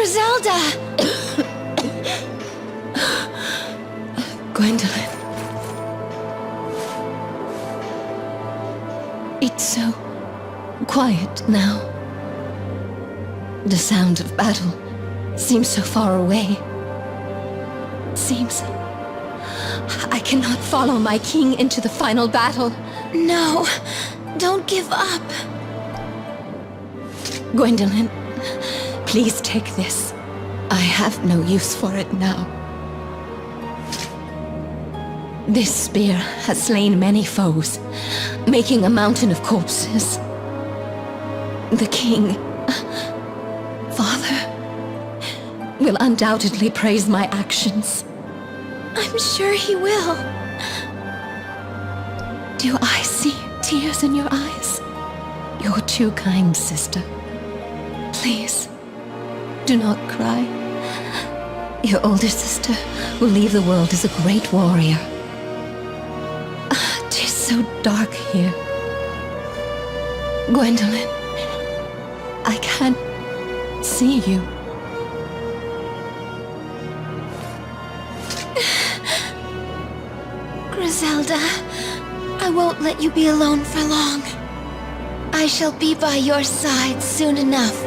Griselda! Gwendolyn. It's so quiet now. The sound of battle seems so far away. Seems I cannot follow my king into the final battle. No, don't give up. Gwendolyn, please take this. I have no use for it now. This spear has slain many foes, making a mountain of corpses. The king, Father, will undoubtedly praise my actions. I'm sure he will. Do I see tears in your eyes? You're too kind, sister. Please, do not cry. Your older sister will leave the world as a great warrior. Tis so dark here. Gwendolyn, I can't see you. Griselda, I won't let you be alone for long. I shall be by your side soon enough.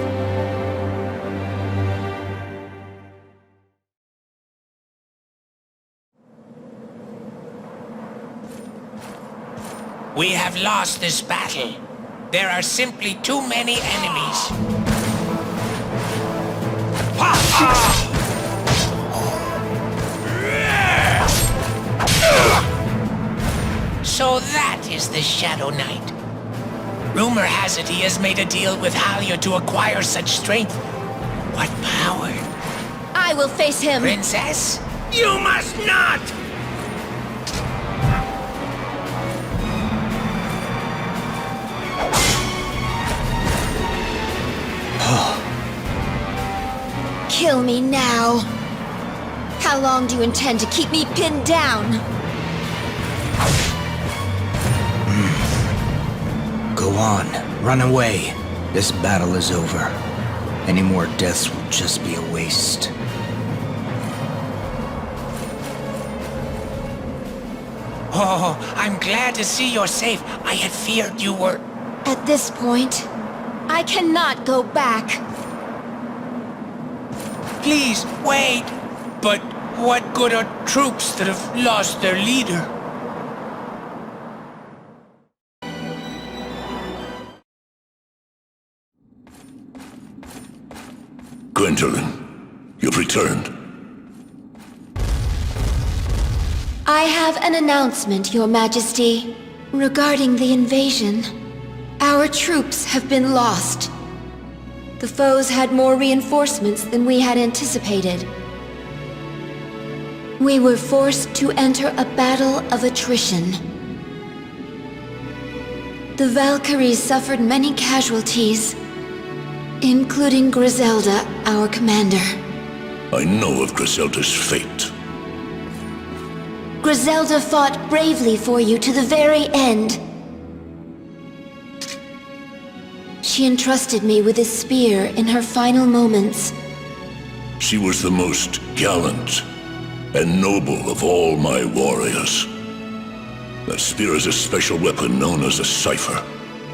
We have lost this battle. There are simply too many enemies. So that is the Shadow Knight. Rumor has it he has made a deal with Halia to acquire such strength. What power? I will face him. Princess? You must not! Kill me now. How long do you intend to keep me pinned down? Go on. Run away. This battle is over. Any more deaths will just be a waste. Oh, I'm glad to see you're safe. I had feared you were... At this point, I cannot go back. Please, wait. But what good are troops that have lost their leader? Gwendolyn, you've returned. I have an announcement, Your Majesty, regarding the invasion. Our troops have been lost. The foes had more reinforcements than we had anticipated. We were forced to enter a battle of attrition. The Valkyries suffered many casualties, including Griselda, our commander. I know of Griselda's fate. Griselda fought bravely for you to the very end. She entrusted me with a spear in her final moments. She was the most gallant and noble of all my warriors. That spear is a special weapon known as a cipher.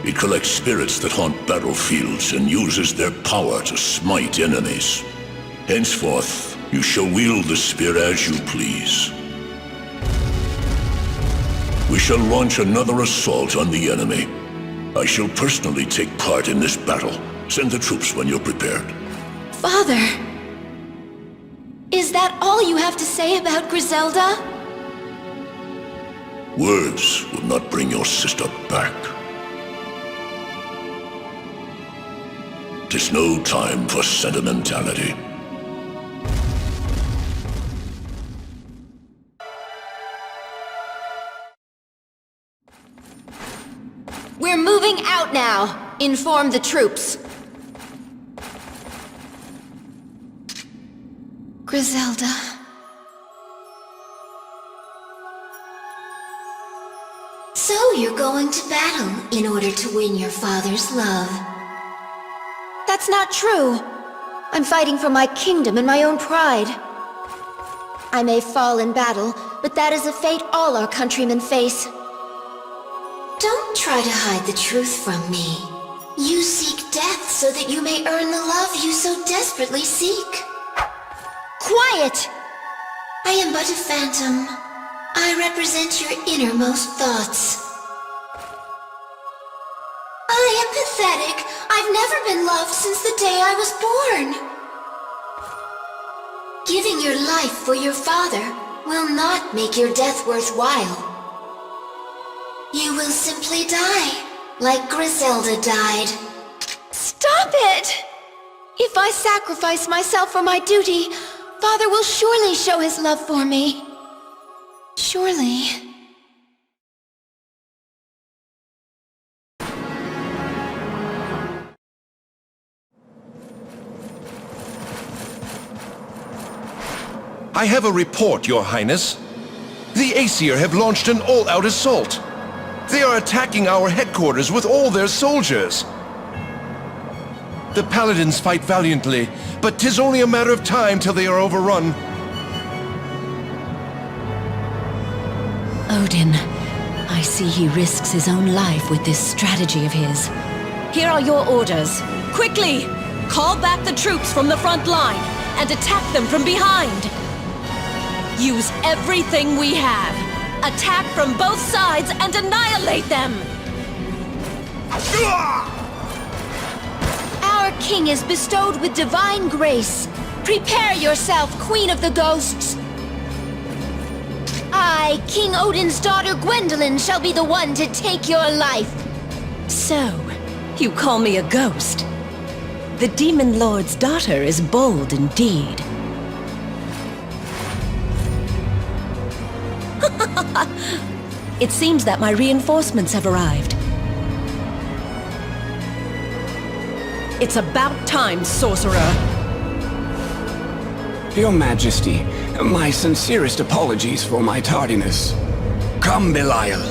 It collects spirits that haunt battlefields and uses their power to smite enemies. Henceforth, you shall wield the spear as you please. We shall launch another assault on the enemy. I shall personally take part in this battle. Send the troops when you're prepared. Father! Is that all you have to say about Griselda? Words will not bring your sister back. 'Tis no time for sentimentality. We're moving out now. Inform the troops. Griselda. So you're going to battle in order to win your father's love. That's not true. I'm fighting for my kingdom and my own pride. I may fall in battle, but that is a fate all our countrymen face. Don't try to hide the truth from me. You seek death so that you may earn the love you so desperately seek. Quiet! I am but a phantom. I represent your innermost thoughts. I am pathetic. I've never been loved since the day I was born. Giving your life for your father will not make your death worthwhile. You will simply die, like Griselda died. Stop it! If I sacrifice myself for my duty, Father will surely show his love for me. Surely. I have a report, Your Highness. The Aesir have launched an all-out assault. They are attacking our headquarters with all their soldiers. The paladins fight valiantly, but 'tis only a matter of time till they are overrun. Odin, I see he risks his own life with this strategy of his. Here are your orders. Quickly! Call back the troops from the front line and attack them from behind! Use everything we have. Attack from both sides and annihilate them! Our king is bestowed with divine grace. Prepare yourself, Queen of the Ghosts. I, King Odin's daughter Gwendolyn, shall be the one to take your life. So, you call me a ghost? The Demon Lord's daughter is bold indeed. It seems that my reinforcements have arrived. It's about time, sorcerer! Your Majesty, my sincerest apologies for my tardiness. Come, Belial,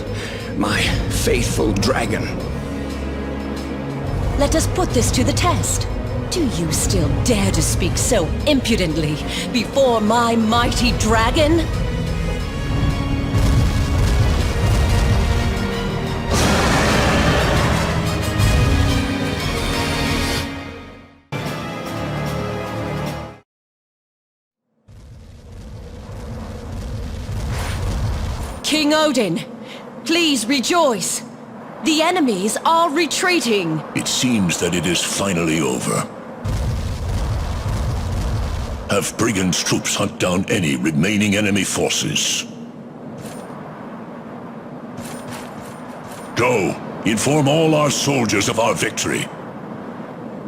my faithful dragon. Let us put this to the test. Do you still dare to speak so impudently before my mighty dragon? King Odin, please rejoice. The enemies are retreating. It seems that it is finally over. Have Brigand's troops hunt down any remaining enemy forces. Go, inform all our soldiers of our victory.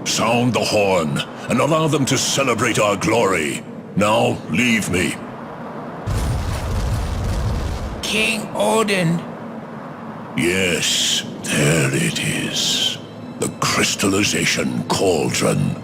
Sound the horn and allow them to celebrate our glory. Now, leave me. King Odin. Yes, there it is. The crystallization cauldron.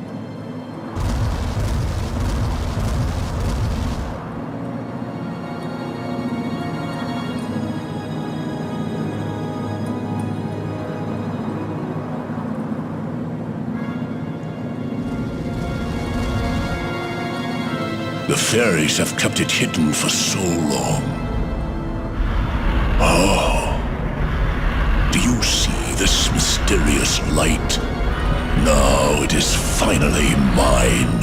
The fairies have kept it hidden for so long. Oh. Do you see this mysterious light? Now it is finally mine.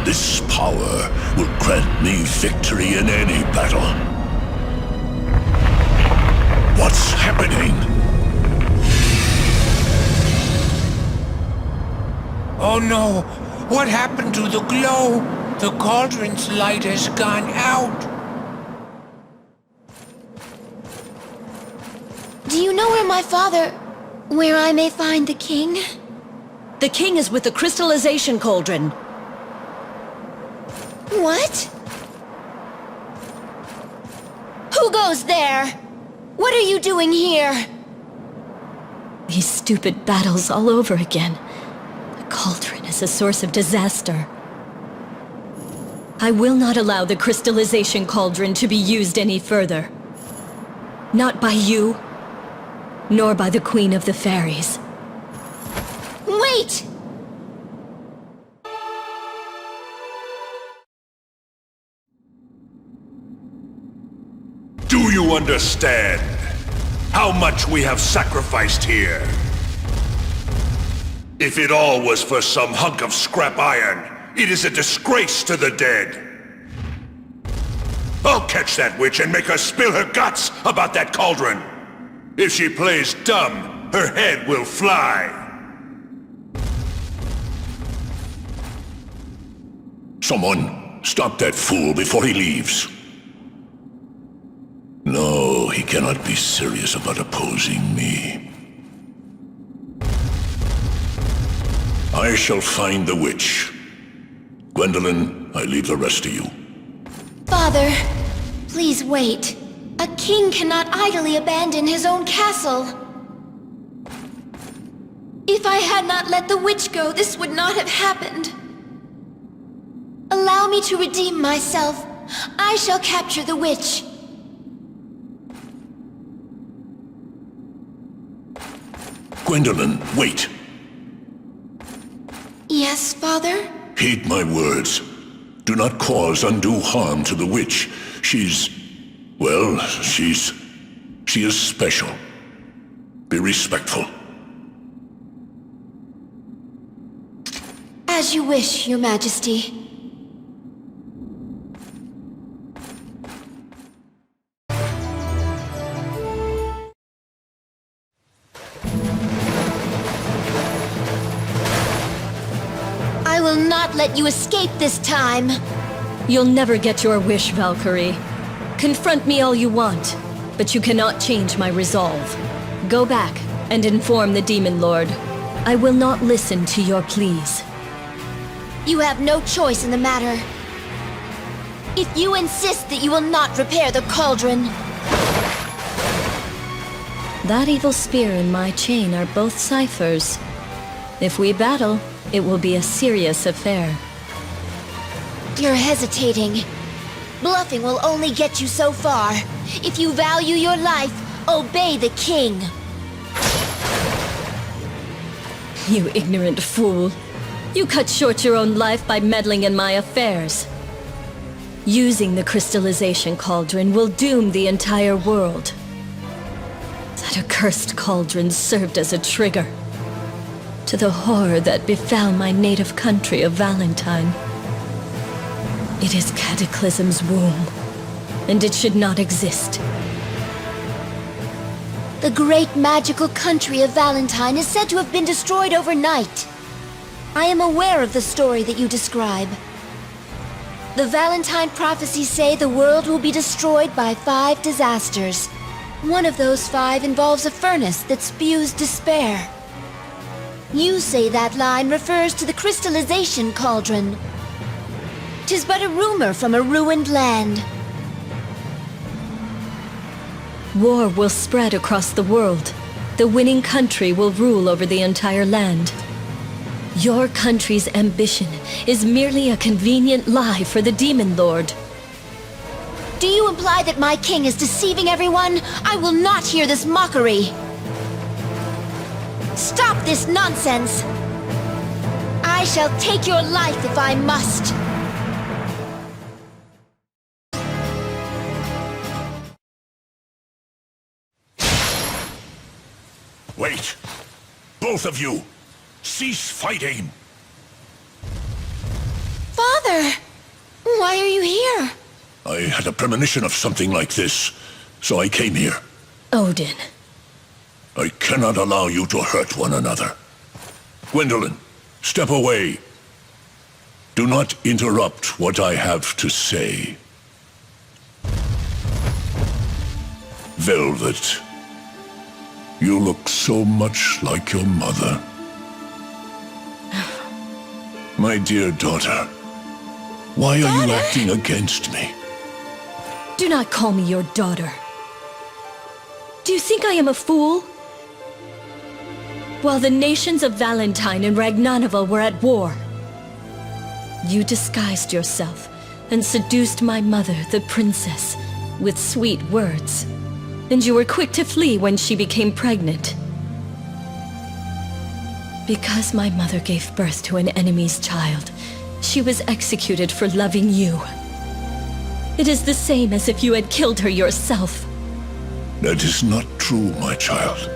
This power will grant me victory in any battle. What's happening? Oh no! What happened to the glow? The cauldron's light has gone out. Do you know where I may find the king? The king is with the crystallization cauldron. What? Who goes there? What are you doing here? These stupid battles all over again. The cauldron is a source of disaster. I will not allow the crystallization cauldron to be used any further. Not by you, nor by the Queen of the Fairies. Wait! wait! Do you understand how much we have sacrificed here? If it all was for some hunk of scrap iron, it is a disgrace to the dead. I'll catch that witch and make her spill her guts about that cauldron. If she plays dumb, her head will fly. Someone, stop that fool before he leaves. No, he cannot be serious about opposing me. I shall find the witch. Gwendolyn, I leave the rest to you. Father, please wait. A king cannot idly abandon his own castle. If I had not let the witch go, this would not have happened. Allow me to redeem myself. I shall capture the witch. Gwendolyn, wait. Yes, Father? Heed my words. Do not cause undue harm to the witch. She is special. Be respectful. As you wish, Your Majesty. I will not let you escape this time. You'll never get your wish, Valkyrie. Confront me all you want, but you cannot change my resolve. Go back and inform the Demon Lord. I will not listen to your pleas. You have no choice in the matter. If you insist that you will not repair the cauldron... That evil spear and my chain are both ciphers. If we battle, it will be a serious affair. You're hesitating. Bluffing will only get you so far. If you value your life, obey the king. You ignorant fool. You cut short your own life by meddling in my affairs. Using the crystallization cauldron will doom the entire world. That accursed cauldron served as a trigger to the horror that befell my native country of Valentine. It is Cataclysm's womb, and it should not exist. The great magical country of Valentine is said to have been destroyed overnight. I am aware of the story that you describe. The Valentine prophecies say the world will be destroyed by 5 disasters. One of those 5 involves a furnace that spews despair. You say that line refers to the crystallization cauldron. 'Tis but a rumor from a ruined land. War will spread across the world. The winning country will rule over the entire land. Your country's ambition is merely a convenient lie for the Demon Lord. Do you imply that my king is deceiving everyone? I will not hear this mockery. Stop this nonsense! I shall take your life if I must. Wait! Both of you! Cease fighting! Father! Why are you here? I had a premonition of something like this, so I came here. Odin. I cannot allow you to hurt one another. Gwendolyn, step away. Do not interrupt what I have to say. Velvet, you look so much like your mother. My dear daughter, why are you acting against me? Do not call me your daughter. Do you think I am a fool? While the nations of Valentine and Ragnanaval were at war, you disguised yourself and seduced my mother, the princess, with sweet words. And you were quick to flee when she became pregnant. Because my mother gave birth to an enemy's child, she was executed for loving you. It is the same as if you had killed her yourself. That is not true, my child.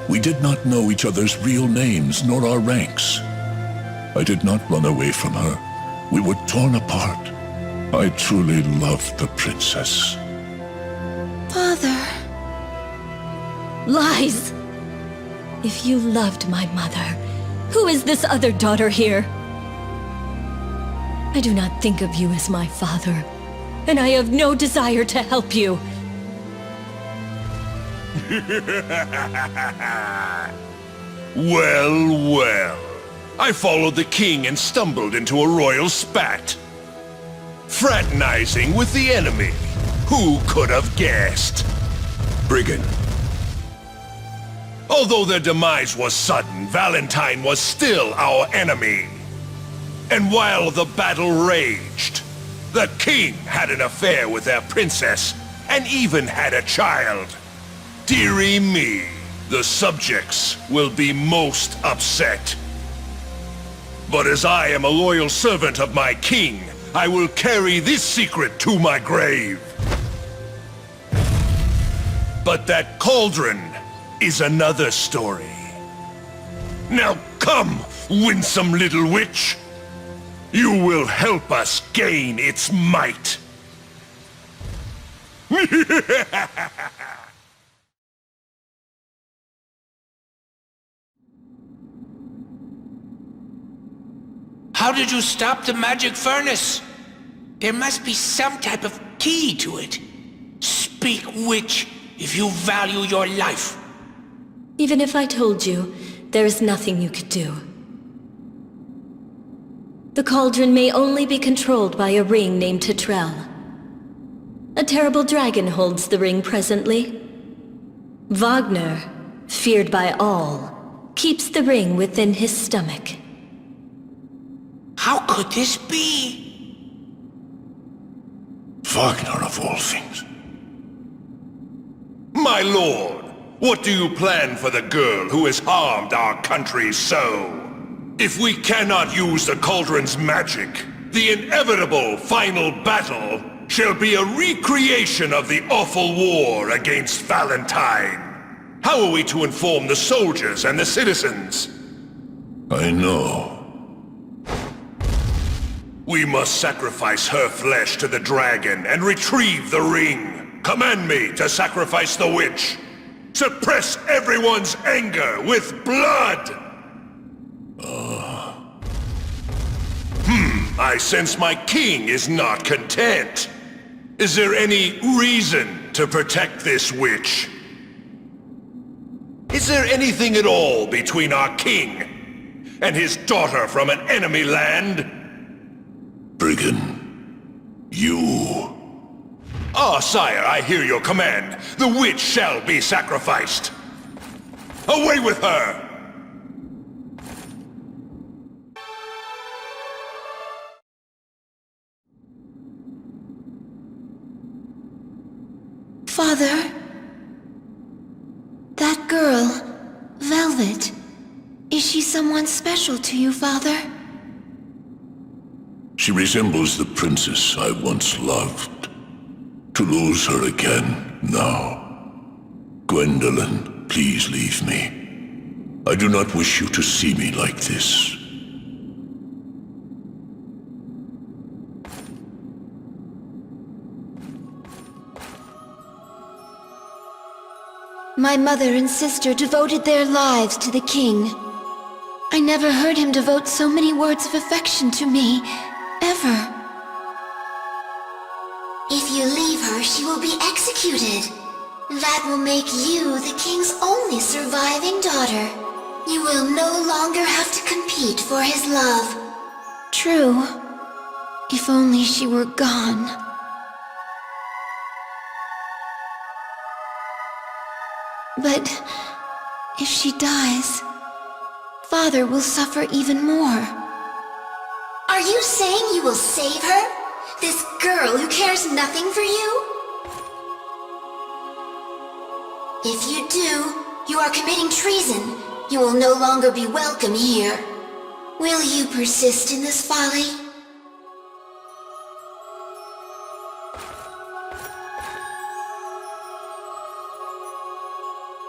We did not know each other's real names nor our ranks. I did not run away from her. We were torn apart. I truly loved the princess. Father... Lies! If you loved my mother, who is this other daughter here? I do not think of you as my father, and I have no desire to help you. Well, well. I followed the king and stumbled into a royal spat. Fraternizing with the enemy. Who could have guessed? Brigand. Although their demise was sudden, Valentine was still our enemy. And while the battle raged, the king had an affair with their princess, and even had a child. Dearie me, the subjects will be most upset. But as I am a loyal servant of my king, I will carry this secret to my grave. But that cauldron is another story. Now come, winsome little witch. You will help us gain its might. How did you stop the magic furnace? There must be some type of key to it. Speak, witch, if you value your life. Even if I told you, there is nothing you could do. The cauldron may only be controlled by a ring named Tetrel. A terrible dragon holds the ring presently. Wagner, feared by all, keeps the ring within his stomach. How could this be? Wagner of all things. My lord, what do you plan for the girl who has harmed our country so? If we cannot use the cauldron's magic, the inevitable final battle shall be a recreation of the awful war against Valentine. How are we to inform the soldiers and the citizens? I know. We must sacrifice her flesh to the dragon and retrieve the ring. Command me to sacrifice the witch. Suppress everyone's anger with blood! I sense my king is not content. Is there any reason to protect this witch? Is there anything at all between our king and his daughter from an enemy land? Brigand, you... Ah, sire, I hear your command. The witch shall be sacrificed. Away with her! Father? That girl, Velvet, is she someone special to you, Father? She resembles the princess I once loved. To lose her again, now. Gwendolyn, please leave me. I do not wish you to see me like this. My mother and sister devoted their lives to the king. I never heard him devote so many words of affection to me, ever. If you leave her, she will be executed. That will make you the king's only surviving daughter. You will no longer have to compete for his love. True. If only she were gone. But if she dies, Father will suffer even more. Are you saying you will save her? This girl who cares nothing for you? If you do, you are committing treason, You will no longer be welcome here. Will you persist in this folly?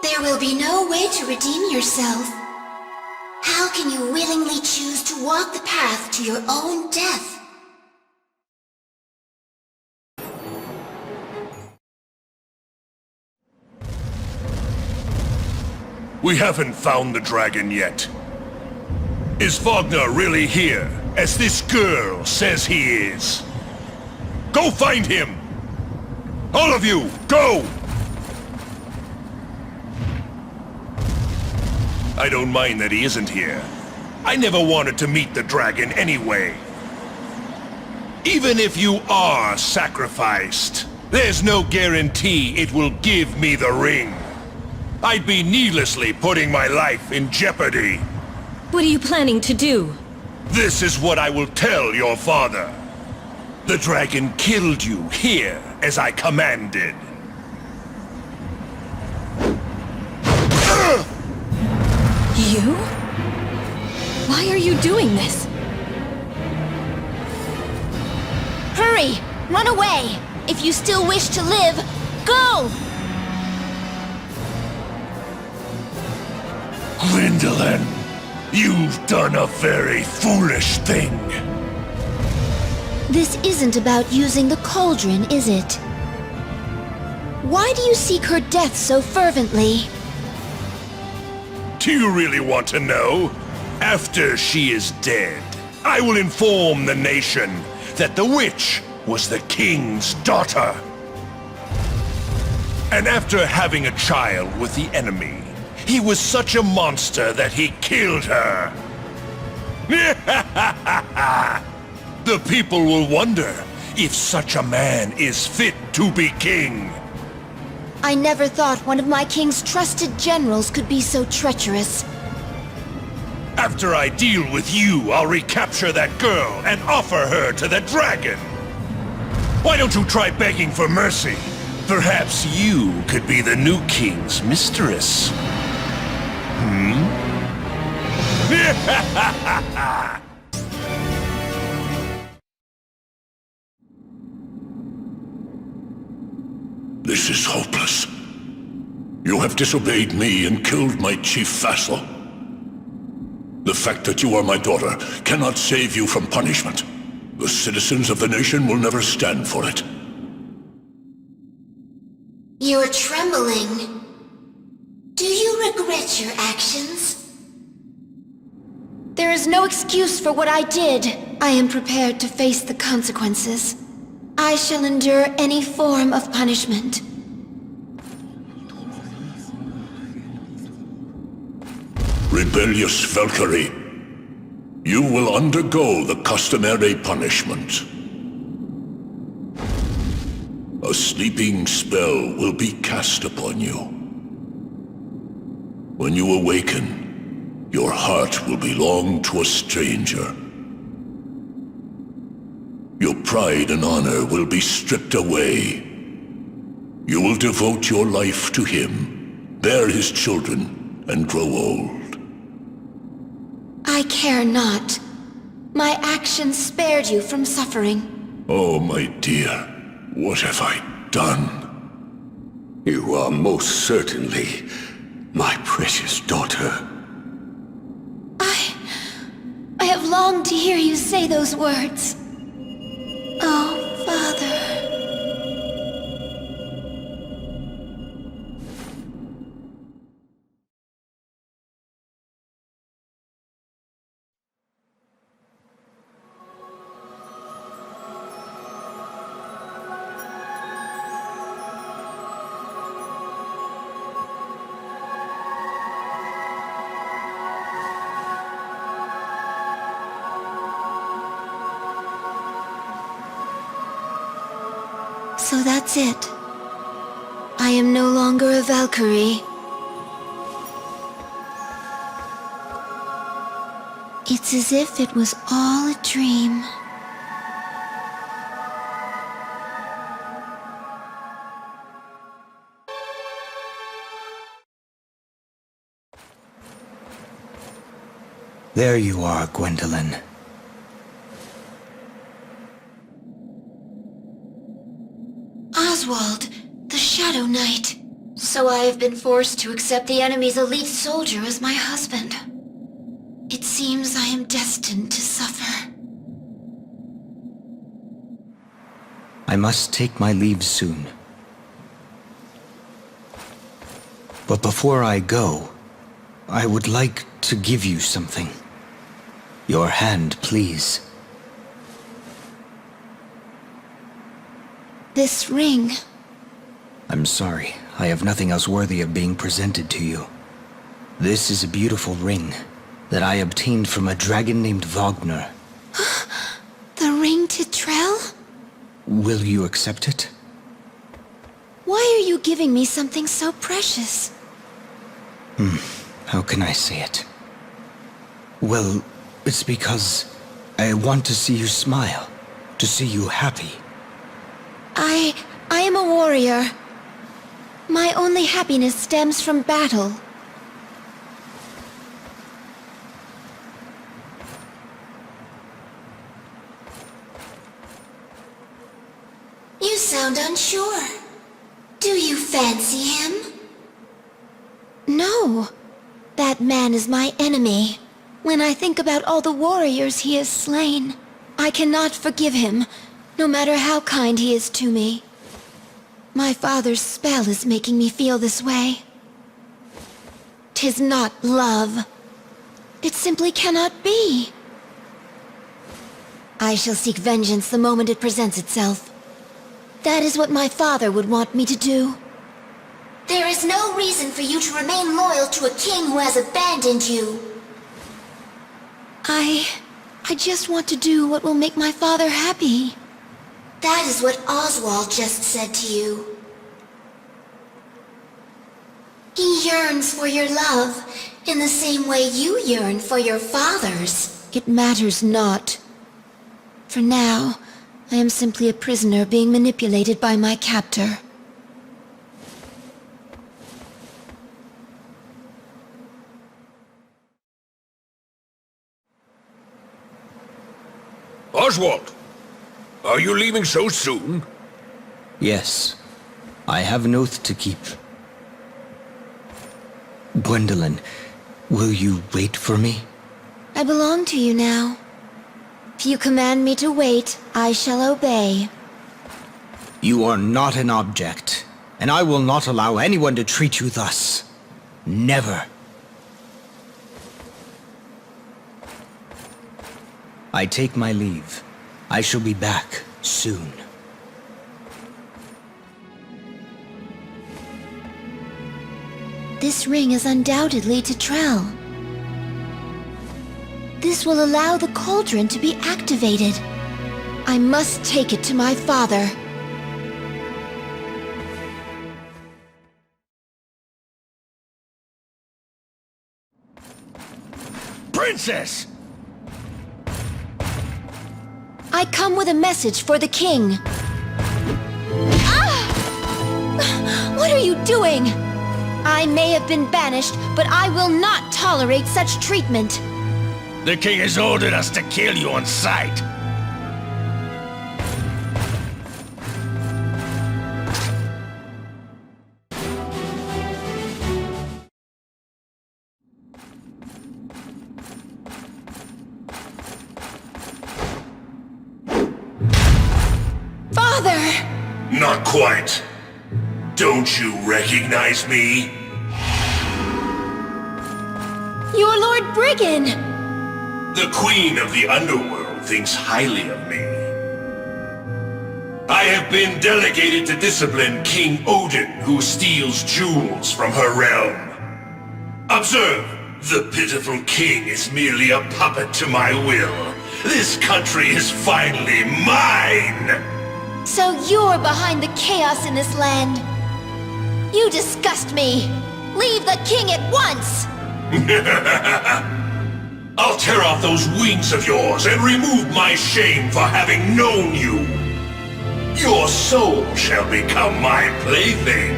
There will be no way to redeem yourself. How can you willingly choose to walk the path to your own death? We haven't found the dragon yet. Is Wagner really here, as this girl says he is? Go find him! All of you, go! I don't mind that he isn't here. I never wanted to meet the dragon anyway. Even if you are sacrificed, there's no guarantee it will give me the ring. I'd be needlessly putting my life in jeopardy. What are you planning to do? This is what I will tell your father. The dragon killed you here, as I commanded. You? Why are you doing this? Hurry! Run away! If you still wish to live, go! Gwendolyn, you've done a very foolish thing. This isn't about using the cauldron, is it? Why do you seek her death so fervently? Do you really want to know? After she is dead, I will inform the nation that the witch was the king's daughter. And after having a child with the enemy, he was such a monster that he killed her. The people will wonder if such a man is fit to be king. I never thought one of my king's trusted generals could be so treacherous. After I deal with you, I'll recapture that girl and offer her to the dragon. Why don't you try begging for mercy? Perhaps you could be the new king's mistress. This is hopeless. You have disobeyed me and killed my chief vassal. The fact that you are my daughter cannot save you from punishment. The citizens of the nation will never stand for it. You're trembling. Do you regret your actions? There is no excuse for what I did. I am prepared to face the consequences. I shall endure any form of punishment. Rebellious Valkyrie, you will undergo the customary punishment. A sleeping spell will be cast upon you. When you awaken, your heart will belong to a stranger. Your pride and honor will be stripped away. You will devote your life to him, bear his children, and grow old. I care not. My actions spared you from suffering. Oh, my dear, what have I done? You are most certainly my precious daughter. I have longed to hear you say those words. Oh, Father. So that's it. I am no longer a Valkyrie. It's as if it was all a dream. There you are, Gwendolyn. Oswald, the Shadow Knight. So I have been forced to accept the enemy's elite soldier as my husband. It seems I am destined to suffer. I must take my leave soon. But before I go, I would like to give you something. Your hand, please. This ring. I'm sorry. I have nothing else worthy of being presented to you. This is a beautiful ring that I obtained from a dragon named Wagner. The ring to Trell? Will you accept it? Why are you giving me something so precious? How can I say it? Well, it's because I want to see you smile, to see you happy. I am a warrior. My only happiness stems from battle. You sound unsure. Do you fancy him? No. That man is my enemy. When I think about all the warriors he has slain, I cannot forgive him, no matter how kind he is to me. My father's spell is making me feel this way. 'Tis not love. It simply cannot be. I shall seek vengeance the moment it presents itself. That is what my father would want me to do. There is no reason for you to remain loyal to a king who has abandoned you. I just want to do what will make my father happy. That is what Oswald just said to you. He yearns for your love in the same way you yearn for your father's. It matters not. For now, I am simply a prisoner being manipulated by my captor. Oswald! Are you leaving so soon? Yes, I have an oath to keep. Gwendolyn, will you wait for me? I belong to you now. If you command me to wait, I shall obey. You are not an object, and I will not allow anyone to treat you thus. Never. I take my leave. I shall be back soon. This ring is undoubtedly to Trell. This will allow the cauldron to be activated. I must take it to my father. Princess! I come with a message for the king. Ah! What are you doing? I may have been banished, but I will not tolerate such treatment. The king has ordered us to kill you on sight. Father! Not quite. Don't you recognize me? You're Lord Briggan! The queen of the underworld thinks highly of me. I have been delegated to discipline King Odin, who steals jewels from her realm. Observe, the pitiful king is merely a puppet to my will. This country is finally mine! So you're behind the chaos in this land. You disgust me. Leave the king at once! I'll tear off those wings of yours and remove my shame for having known you. Your soul shall become my plaything.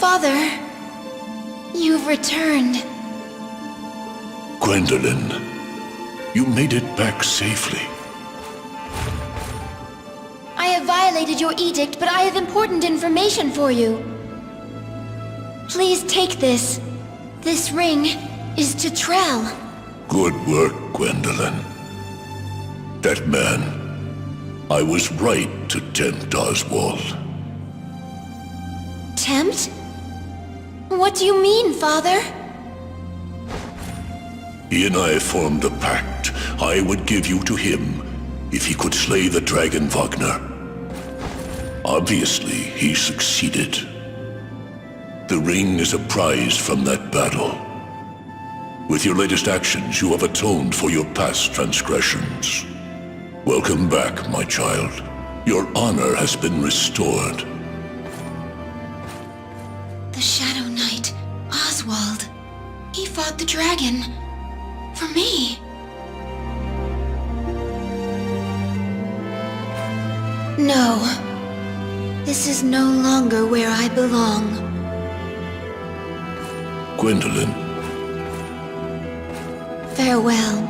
Father, you've returned. Gwendolyn, you made it back safely. I have violated your edict, but I have important information for you. Please take this. This ring is to Trell. Good work, Gwendolyn. That man, I was right to tempt Oswald. Tempt? What do you mean, Father? He and I formed a pact. I would give you to him if he could slay the dragon Wagner. Obviously, he succeeded. The ring is a prize from that battle. With your latest actions, you have atoned for your past transgressions. Welcome back, my child. Your honor has been restored. The Shadow Knight, Oswald. He fought the dragon. For me. No. This is no longer where I belong. Gwendolyn. Farewell.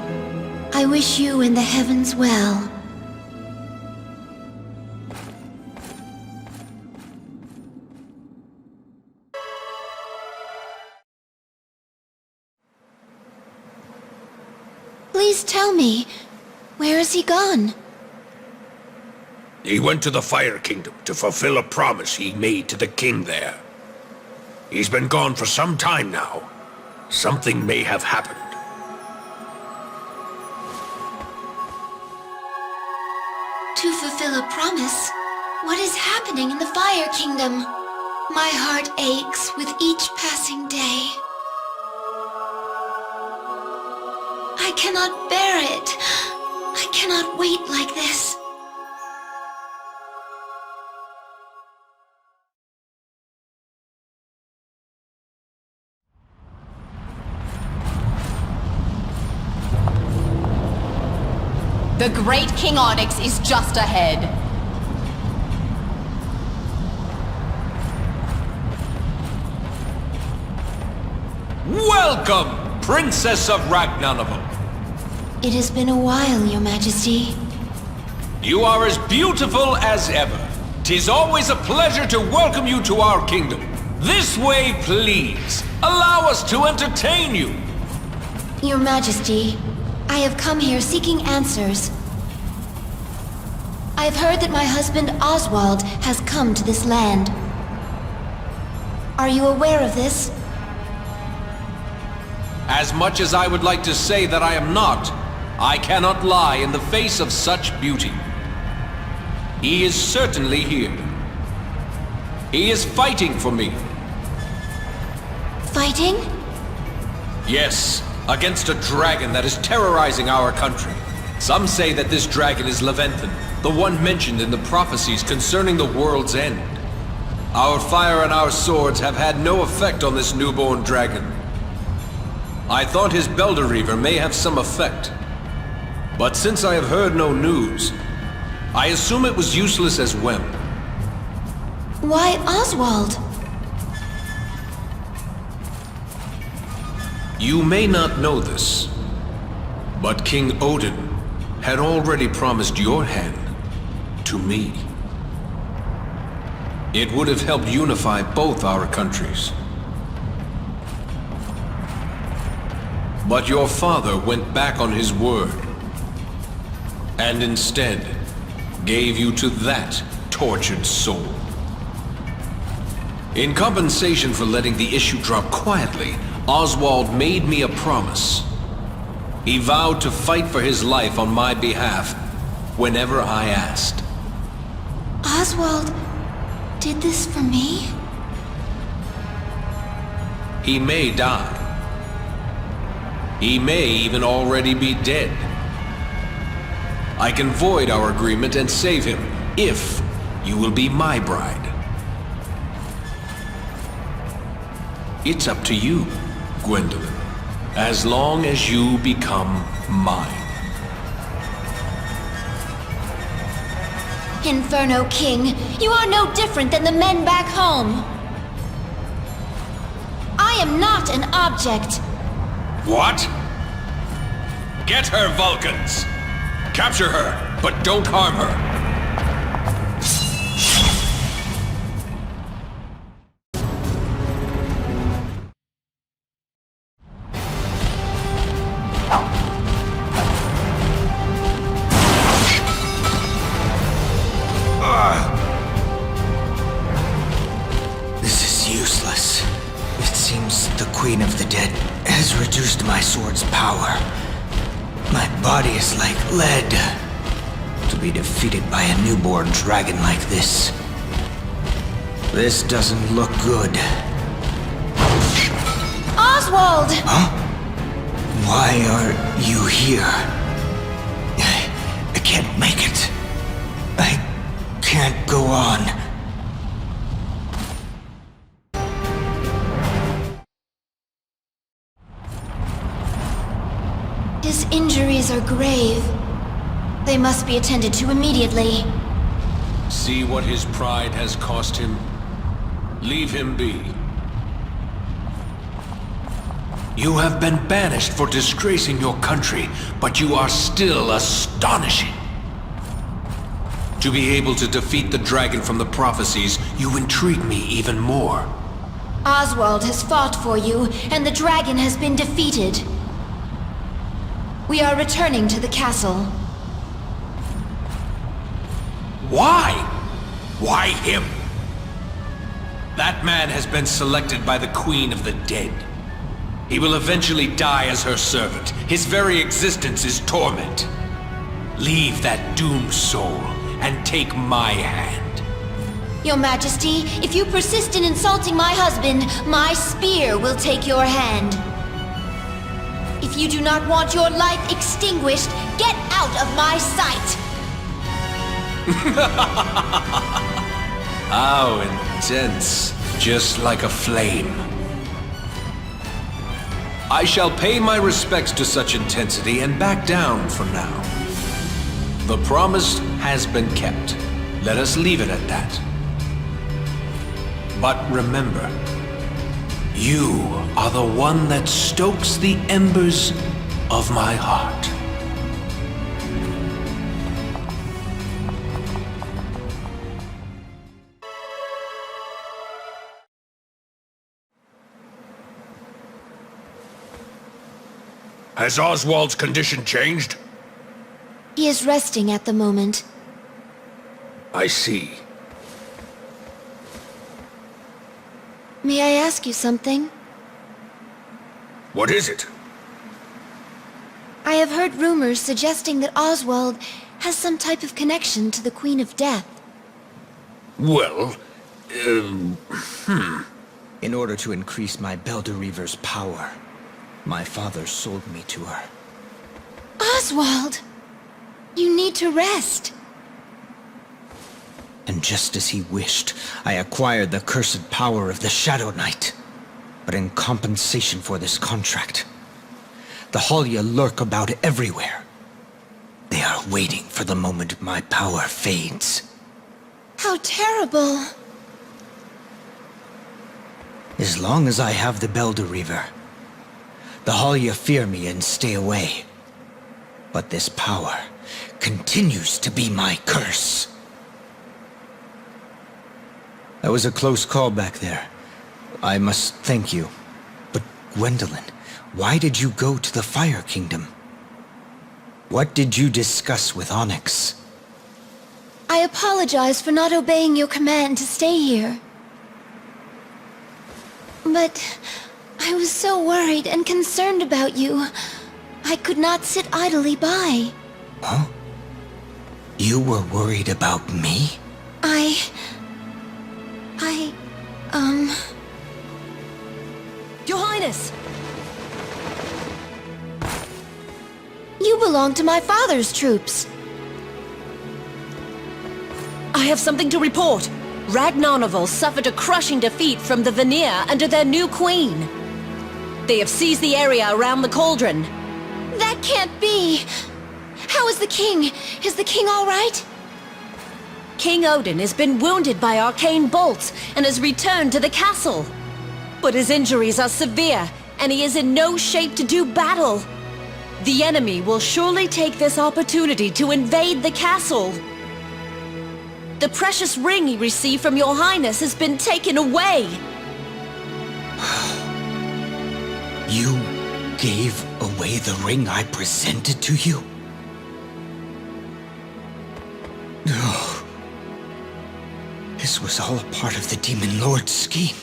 I wish you and the heavens well. Please tell me, where is he gone? He went to the Fire Kingdom to fulfill a promise he made to the king there. He's been gone for some time now. Something may have happened. To fulfill a promise? What is happening in the Fire Kingdom? My heart aches with each passing day. I cannot bear it. I cannot wait like this. The Great King Onyx is just ahead. Welcome, Princess of Ragnarok. It has been a while, Your Majesty. You are as beautiful as ever. 'Tis always a pleasure to welcome you to our kingdom. This way, please. Allow us to entertain you. Your Majesty, I have come here seeking answers. I have heard that my husband Oswald has come to this land. Are you aware of this? As much as I would like to say that I am not, I cannot lie in the face of such beauty. He is certainly here. He is fighting for me. Fighting? Yes, against a dragon that is terrorizing our country. Some say that this dragon is Leventhan, the one mentioned in the prophecies concerning the world's end. Our fire and our swords have had no effect on this newborn dragon. I thought his Belder may have some effect. But since I have heard no news, I assume it was useless as well. Why Oswald? You may not know this, but King Odin had already promised your hand to me. It would have helped unify both our countries. But your father went back on his word, and instead gave you to that tortured soul. In compensation for letting the issue drop quietly, Oswald made me a promise. He vowed to fight for his life on my behalf whenever I asked. Oswald did this for me? He may die. He may even already be dead. I can void our agreement and save him, if you will be my bride. It's up to you, Gwendolyn, as long as you become mine. Inferno King, you are no different than the men back home. am not an object. What? Get her, Vulcans! Capture her, but don't harm her. This is useless. It seems the Queen of the Dead has reduced my sword's power. My body is like lead. To be defeated by a newborn dragon like this. This doesn't look good. Oswald! Huh? Why are you here? I can't make it. I can't go on. His injuries are grave. They must be attended to immediately. See what his pride has cost him? Leave him be. You have been banished for disgracing your country, but you are still astonishing. To be able to defeat the dragon from the prophecies, you intrigue me even more. Oswald has fought for you, and the dragon has been defeated. We are returning to the castle. Why? Why him? That man has been selected by the Queen of the Dead. He will eventually die as her servant. His very existence is torment. Leave that doomed soul and take my hand. Your Majesty, if you persist in insulting my husband, my spear will take your hand. If you do not want your life extinguished, get out of my sight! How intense. Just like a flame. I shall pay my respects to such intensity and back down for now. The promise has been kept. Let us leave it at that. But remember, you are the one that stokes the embers of my heart. Has Oswald's condition changed? He is resting at the moment. I see. May I ask you something? What is it? I have heard rumors suggesting that Oswald has some type of connection to the Queen of Death. Well, In order to increase my Belderreaver's power, my father sold me to her. Oswald! You need to rest. And just as he wished, I acquired the cursed power of the Shadow Knight. But in compensation for this contract, the Halia lurk about everywhere. They are waiting for the moment my power fades. How terrible. As long as I have the Belderreaver, the Halia fear me and stay away. But this power continues to be my curse. That was a close call back there. I must thank you. But Gwendolyn, why did you go to the Fire Kingdom? What did you discuss with Onyx? I apologize for not obeying your command to stay here. But I was so worried and concerned about you. I could not sit idly by. Huh? You were worried about me? Your Highness! You belong to my father's troops. I have something to report. Ragnarnovel suffered a crushing defeat from the Vanir under their new queen. They have seized the area around the cauldron. That can't be. How is the king? Is the king all right? King Odin has been wounded by arcane bolts and has returned to the castle. But his injuries are severe, and he is in no shape to do battle. The enemy will surely take this opportunity to invade the castle. The precious ring he received from your highness has been taken away. You gave away the ring I presented to you? No. This was all a part of the Demon Lord's scheme.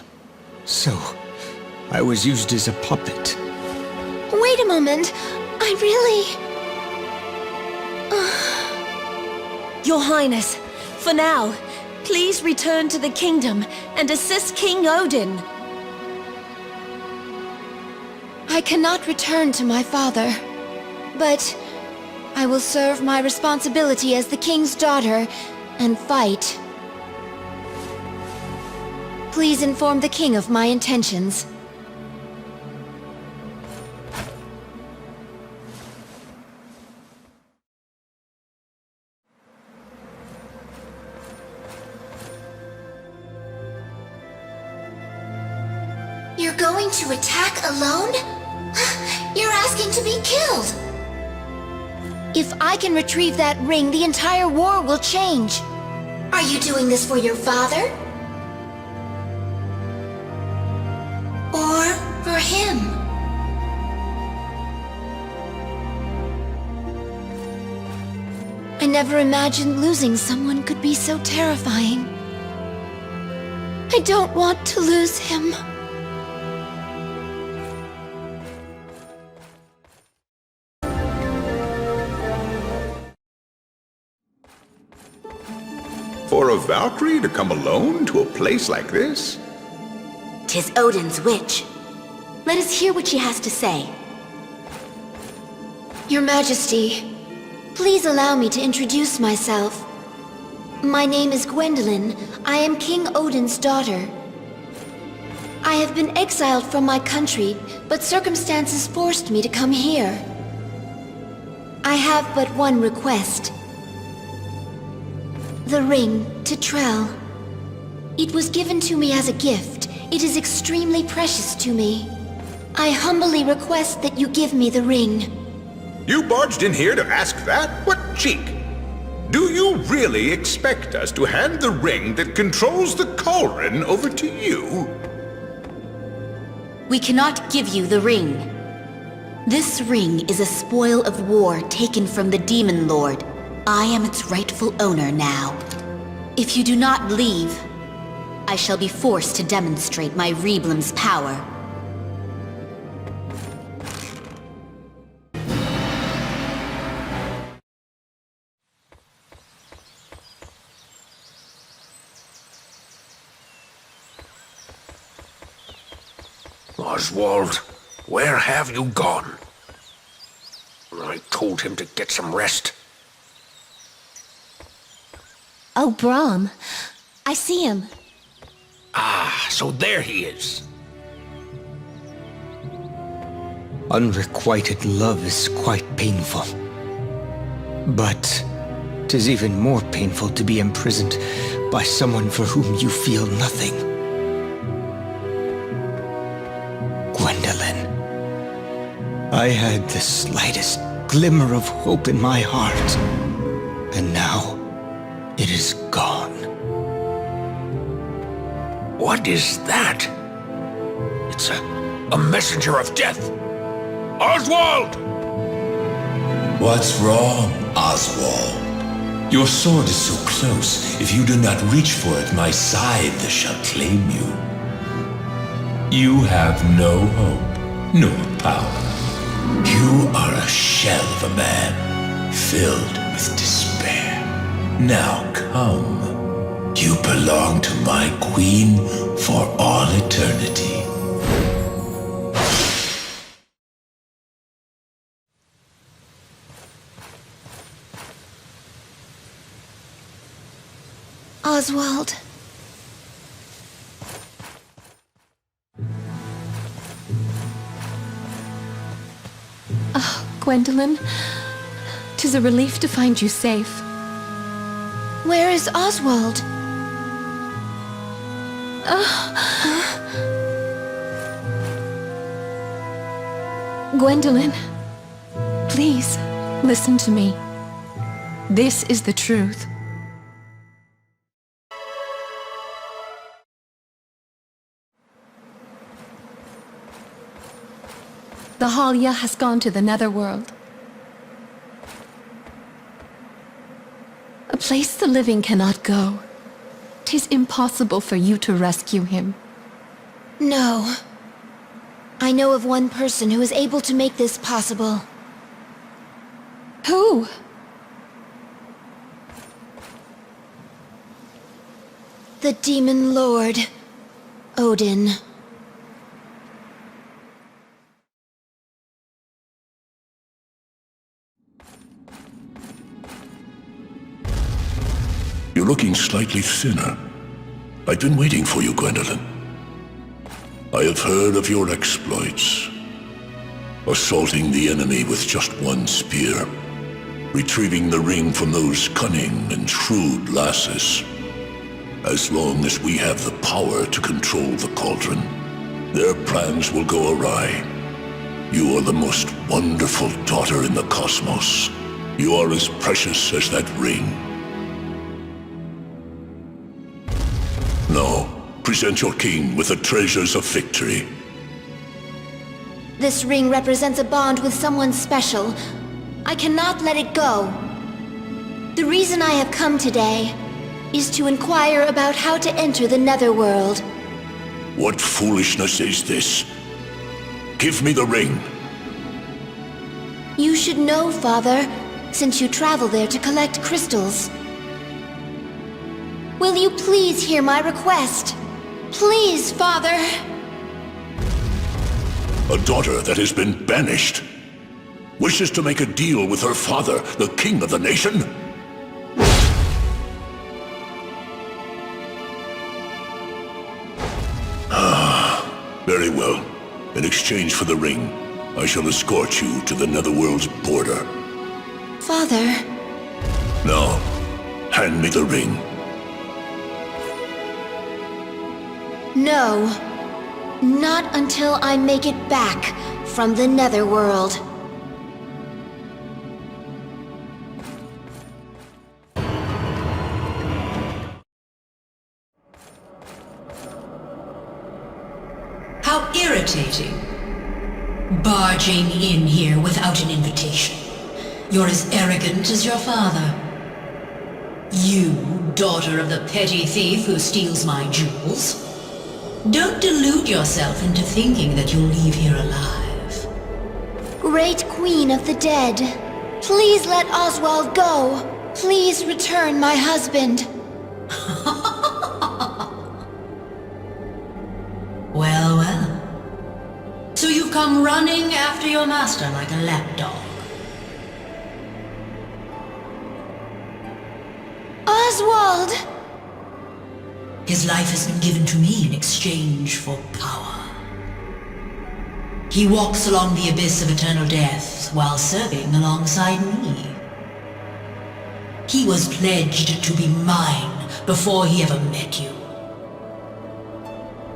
So, I was used as a puppet. Wait a moment. I really... Your highness, for now, please return to the kingdom and assist King Odin. I cannot return to my father, but I will serve my responsibility as the king's daughter and fight. Please inform the king of my intentions. You're going to attack alone? You're asking to be killed! If I can retrieve that ring, the entire war will change. Are you doing this for your father? Or for him? I never imagined losing someone could be so terrifying. I don't want to lose him. For a Valkyrie to come alone to a place like this? 'Tis Odin's witch. Let us hear what she has to say. Your Majesty, please allow me to introduce myself. My name is Gwendolyn. I am King Odin's daughter. I have been exiled from my country, but circumstances forced me to come here. I have but one request. The ring to Trell. It was given to me as a gift. It is extremely precious to me. I humbly request that you give me the ring. You barged in here to ask that? What cheek! Do you really expect us to hand the ring that controls the cauldron over to you? We cannot give you the ring. This ring is a spoil of war taken from the Demon Lord. I am its rightful owner now. If you do not leave, I shall be forced to demonstrate my Reblim's power. Oswald, where have you gone? I told him to get some rest. Oh, Brahm. I see him. Ah, so there he is. Unrequited love is quite painful. But 'tis even more painful to be imprisoned by someone for whom you feel nothing. Gwendolyn, I had the slightest glimmer of hope in my heart, and now it is gone. What is that? It's a messenger of death. Oswald! What's wrong, Oswald? Your sword is so close. If you do not reach for it, my scythe shall claim you. You have no hope, nor power. You are a shell of a man, filled with despair. Now come. You belong to my queen for all eternity. Oswald. Oh, Gwendolyn. 'Tis a relief to find you safe. Where is Oswald? Gwendolyn, please, listen to me. This is the truth. The Halia has gone to the Netherworld. A place the living cannot go. 'Tis impossible for you to rescue him. No. I know of one person who is able to make this possible. Who? The Demon Lord, Odin. You're looking slightly thinner. I've been waiting for you, Gwendolyn. I have heard of your exploits. Assaulting the enemy with just one spear. Retrieving the ring from those cunning and shrewd lasses. As long as we have the power to control the cauldron, their plans will go awry. You are the most wonderful daughter in the cosmos. You are as precious as that ring. Now, present your king with the treasures of victory. This ring represents a bond with someone special. I cannot let it go. The reason I have come today is to inquire about how to enter the Netherworld. What foolishness is this? Give me the ring. You should know, Father, since you travel there to collect crystals. Will you please hear my request? Please, Father! A daughter that has been banished wishes to make a deal with her father, the king of the nation? Very well. In exchange for the ring, I shall escort you to the Netherworld's border. Father... Now, hand me the ring. No. Not until I make it back from the Netherworld. How irritating. Barging in here without an invitation. You're as arrogant as your father. You, daughter of the petty thief who steals my jewels. Don't delude yourself into thinking that you'll leave here alive. Great Queen of the Dead, please let Oswald go. Please return my husband. Well, well. So you've come running after your master like a lapdog. Oswald! His life has been given to me in exchange for power. He walks along the abyss of eternal death while serving alongside me. He was pledged to be mine before he ever met you.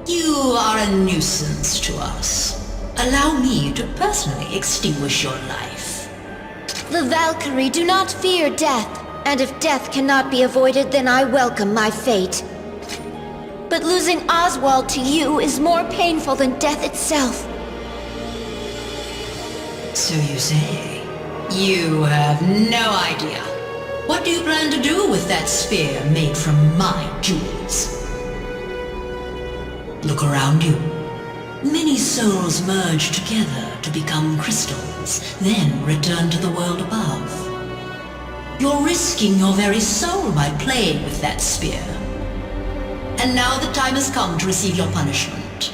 You are a nuisance to us. Allow me to personally extinguish your life. The Valkyrie do not fear death, and if death cannot be avoided, then I welcome my fate. But losing Oswald to you is more painful than death itself. So you say. You have no idea. What do you plan to do with that spear made from my jewels? Look around you. Many souls merge together to become crystals, then return to the world above. You're risking your very soul by playing with that spear. And now the time has come to receive your punishment.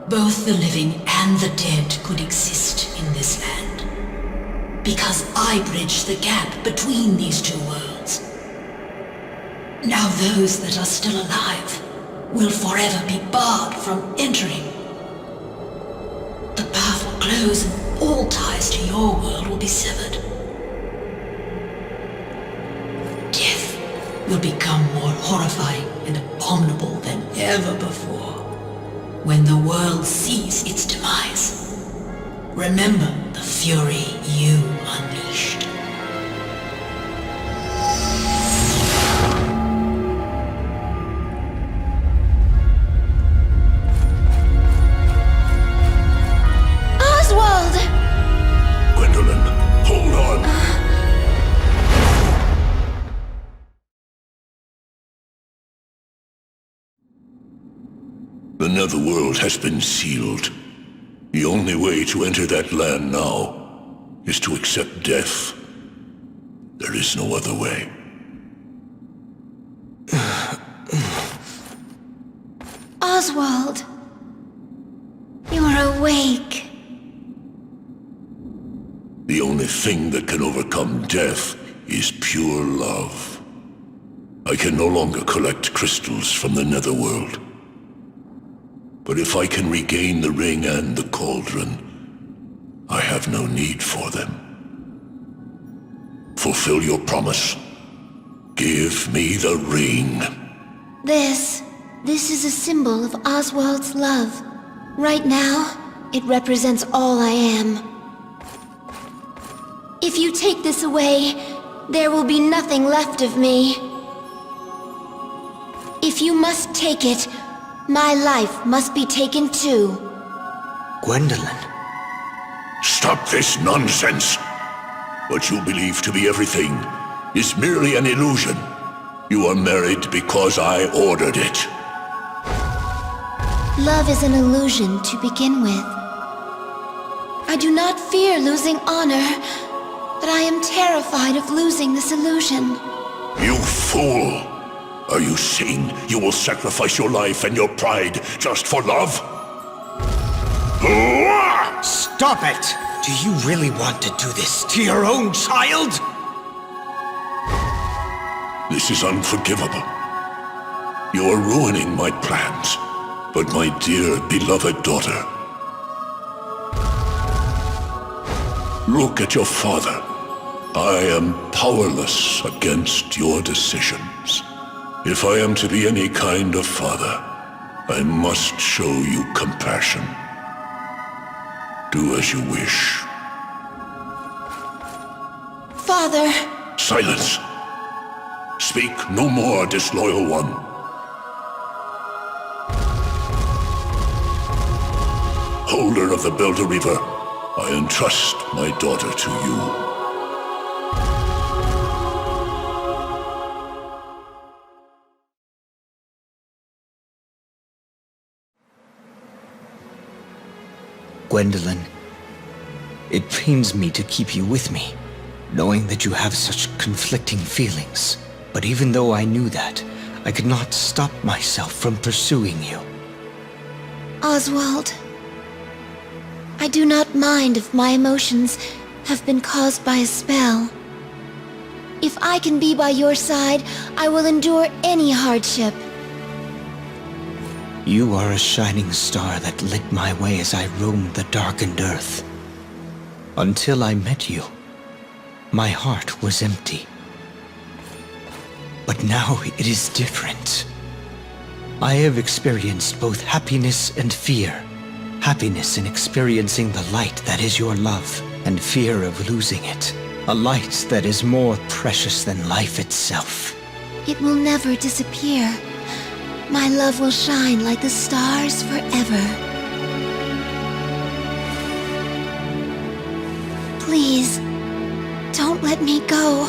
Both the living and the dead could exist in this land. Because I bridged the gap between these two worlds. Now those that are still alive will forever be barred from entering. The path will close and all ties to your world will be severed. Death will become more horrifying and abominable than ever before. When the world sees its demise, remember the fury you unleashed. Oswald! Gwendolyn, hold on. The Netherworld has been sealed. The only way to enter that land now is to accept death. There is no other way. Oswald! You're awake. The only thing that can overcome death is pure love. I can no longer collect crystals from the Netherworld. But if I can regain the ring and the cauldron, I have no need for them. Fulfill your promise. Give me the ring. This is a symbol of Oswald's love. Right now, it represents all I am. If you take this away, there will be nothing left of me. If you must take it, my life must be taken too. Gwendolyn. Stop this nonsense! What you believe to be everything is merely an illusion. You are married because I ordered it. Love is an illusion to begin with. I do not fear losing honor, but I am terrified of losing this illusion. You fool! Are you saying you will sacrifice your life and your pride just for love? Stop it! Do you really want to do this to your own child? This is unforgivable. You are ruining my plans, but my dear beloved daughter. Look at your father. I am powerless against your decisions. If I am to be any kind of father, I must show you compassion. Do as you wish. Father! Silence! Speak no more, disloyal one. Holder of the Belder Reaver, I entrust my daughter to you. Gwendolyn, it pains me to keep you with me, knowing that you have such conflicting feelings. But even though I knew that, I could not stop myself from pursuing you. Oswald, I do not mind if my emotions have been caused by a spell. If I can be by your side, I will endure any hardship. You are a shining star that lit my way as I roamed the darkened earth. Until I met you, my heart was empty. But now it is different. I have experienced both happiness and fear. Happiness in experiencing the light that is your love, and fear of losing it. A light that is more precious than life itself. It will never disappear. My love will shine like the stars forever. Please, don't let me go.